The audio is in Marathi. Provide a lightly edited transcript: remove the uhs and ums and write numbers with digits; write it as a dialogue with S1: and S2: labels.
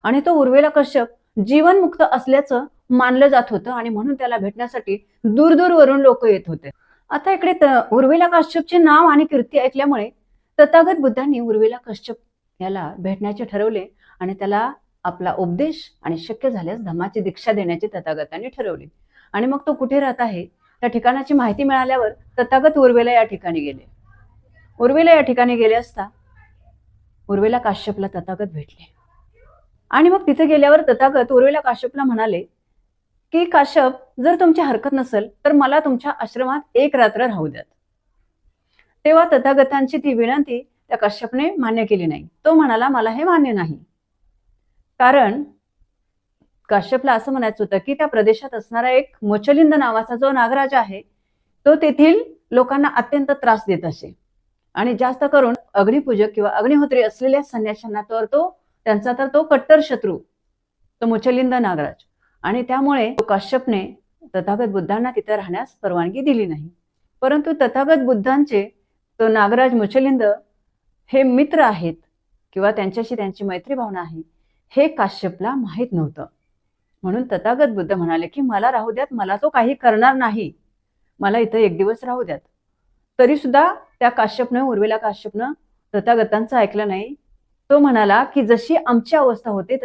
S1: आणि तो उर्वेला कश्यप जीवनमुक्त असल्याचं मानलं जात होतं आणि म्हणून त्याला भेटण्यासाठी दूरवरून लोक येत होते. आता इकडे उर्वेला कश्यपचे नाव आणि कीर्ती ऐकल्यामुळे तथागत बुद्धांनी उर्वेला कश्यप याला भेटण्याचे ठरवले आणि त्याला आपला उपदेश आणि शक्य झाल्यास धम्माची दीक्षा देण्याचे तथागतांनी ठरवले. आणि मग तो कुठे राहत आहे त्या ठिकाणाची माहिती मिळाल्यावर तथागत उर्वेला या ठिकाणी गेले. उर्वेला या ठिकाणी गेले असता उर्वेला काश्यपला तथागत भेटले आणि मग तिथे गेल्यावर तथागत उर्वेला काश्यपला म्हणाले की काश्यप, जर तुमची हरकत नसेल तर मला तुमच्या आश्रमात एक रात्र राहू द्यात. तेव्हा तथागतांची ती विनंती त्या काश्यपने मान्य केली नाही. तो म्हणाला, मला हे मान्य नाही. कारण काश्यपला असं म्हणायचं होतं की त्या प्रदेशात असणारा एक मोचलिंद नावाचा जो नागराज आहे तो तेथील लोकांना अत्यंत त्रास देत असे आणि जास्त करून अग्निपूजक किंवा अग्निहोत्री असलेल्या संन्याशांना त्यांचा तो कट्टर शत्रू तो मोचलिंद नागराज. आणि त्यामुळे काश्यपने तथागत बुद्धांना तिथे राहण्यास परवानगी दिली नाही. परंतु तथागत बुद्धांचे तो नागराज मोचलिंद हे मित्र आहेत किंवा त्यांच्याशी त्यांची मैत्री भावना आहे हे काश्यपला माहीत नव्हतं. म्हणून तथागत बुद्ध म्हणाले की मला राहू द्यात, मला तो काही करणार नाही, मला इथे एक दिवस राहू द्यात. तरी सुद्धा त्या उर्वेला काश्यपनं तथागतांचं ऐकलं नाही. तो म्हणाला की जशी आमची अवस्था होते